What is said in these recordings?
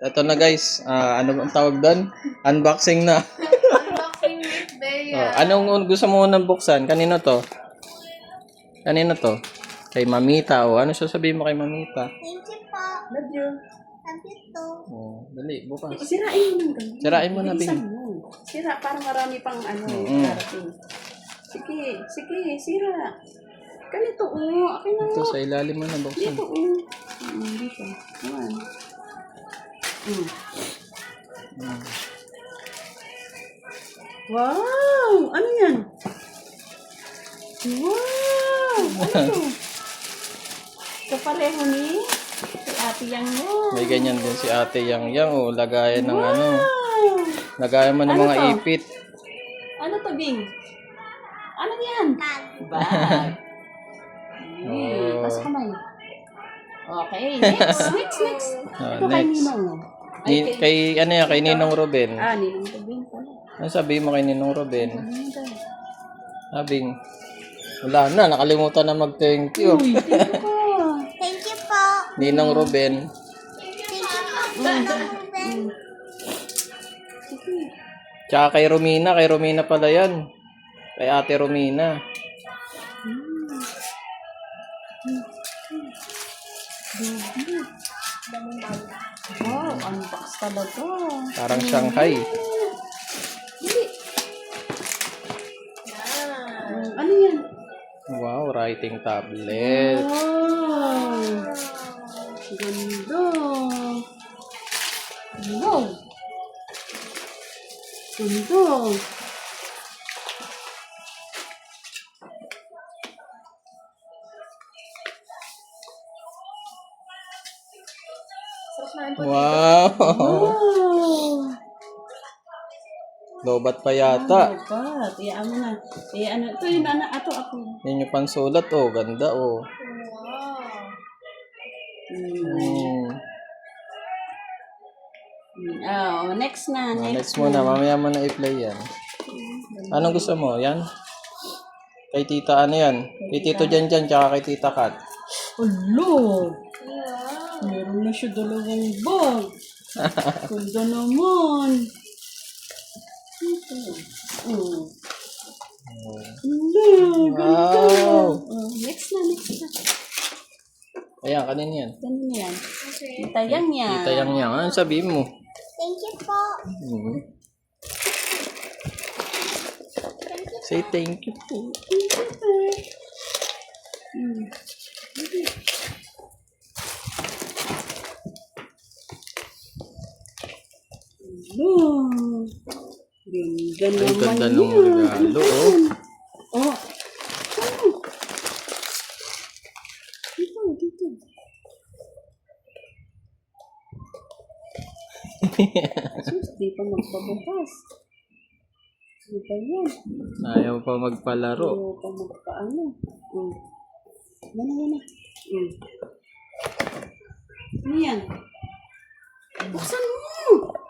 Ito na guys, ano bang tawag doon? Unboxing na. Unboxing with Bea. Anong gusto mo unang buksan? Kanino to? Kanino to? Kay Mamita. O, ano sasabihin mo kay Mamita? Thank you po. Love you. Love you too. Oh, dali, bukas. Sirain mo ng ganun. Sirain mo na, Bing. Bilisan mo. Sira, parang marami pang darating. Sige, sira. Ganito, akin na. Ito sa ilalim mo na buksan. Dito, dito. Ayan. Wow! Ano yan? Wow! Ano to? Kapareho ni Ate Yang mo. May ganyan din si Ate Yang. Oh, lagayan ng Wow! lagayan mo ng Ano mga to? ipit. Ano to, Bing? Ano yan? Bag. Bag. Oh. Pas kamay. Okay, next. Ito kay Next. Ninong. Ay, Kay ano yan, kay Ninong Ruben. Ninong to, Bing pala. Ano sabihin mo kay Ninong Ruben? Ano to? Sabing, wala na, nakalimutan na mag-thank you. Uy, thank you po. Thank you po. Ninong Ruben. Thank you po. Ninong Ruben. Sige. Tsaka kay Romina pala yan. Kay Ate Romina. Wow, unbox talaga. Parang Shanghai. Dili. Ano yan? Wow, writing tablet. Wow. Ganda. Wow. Ganda. Wow. Wow. Lobat pa yata. Dapat. Iyaan mo na. Ano, ito yun, ato ako. Yan yung pansulat. Oh, ganda oh. Next na. Next mo na. Mamaya mo na i-play yan. Anong gusto mo? Yan? Kay tita ano yan? Kay tito Janjan tsaka kay tita Kat. Hello! Meron na siya dalawang bag. Ganda naman. Hello, ganda. Wow! Next na. Ayan, kanin yan. Ganun yan. Tayang yan. Tita Yang yan. Ano sabihin mo? Thank you po. Say thank you po. Hello. Ganda Ay, naman ganda yan. nung regalo, oh. Oh. Dito. Sus, di pa magpabukas. Ano ba yan? Ayaw pa magpalaro. Ayaw pa magpaano. Yan. Ano yan? Buksan mo!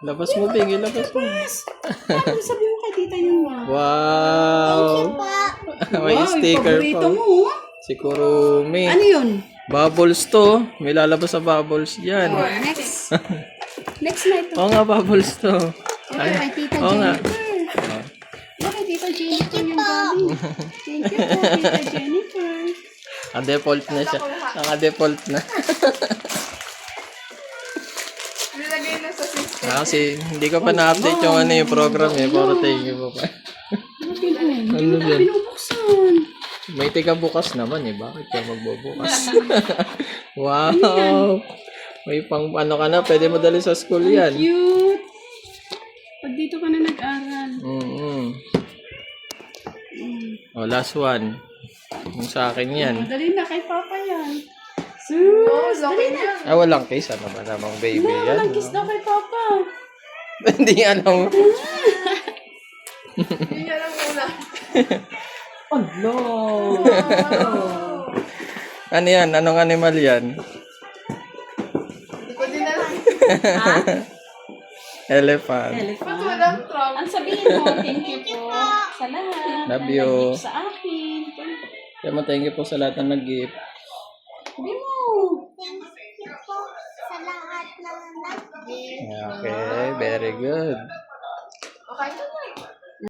Labas mo, Bing. Ilabas mo. Ano sabi mo kay tita yun nga? Wow! May sticker paborito pa. mo. Si Kurumi. Ano yun? Bubbles to. May lalabas sa bubbles yan. Next. Next na ito. Oo nga, bubbles to. Ito kay tita Oo nga. Jennifer. Ito kay tita Jennifer yung galing. Thank you po, tita Jennifer. Naka-default na siya. Naka-default na. Nilagay na sa system. Kasi hindi ko pa na-update yung ano yung program eh. Puro thank you po pa. Ano yan? binubuksan? May tiga bukas naman eh. Bakit ka magbubukas? Wow! May pang ano ka na. Pwede mo dali sa school yan. Cute. Pag dito ka na nag-aral. Oh, last one. Yung sa akin yan. Dali na kay Papa yan. Sus, dali na. Ah, walang case. Ano ba namang baby yan? Walang kiss daw kay Papa. Hindi alam. Hindi niya lang muna. Allah. Ano yan? Anong animal yan? Hindi ko din alam. Elephant. Elephant. Ang sabihin mo, thank you po sa lahat. Love na you. nag-gift sa akin. Kaya mo, thank you po sa lahat ng nag-gift. Sabi mo. Thank you po sa lahat ng nag-gift. Okay, very good. Okay,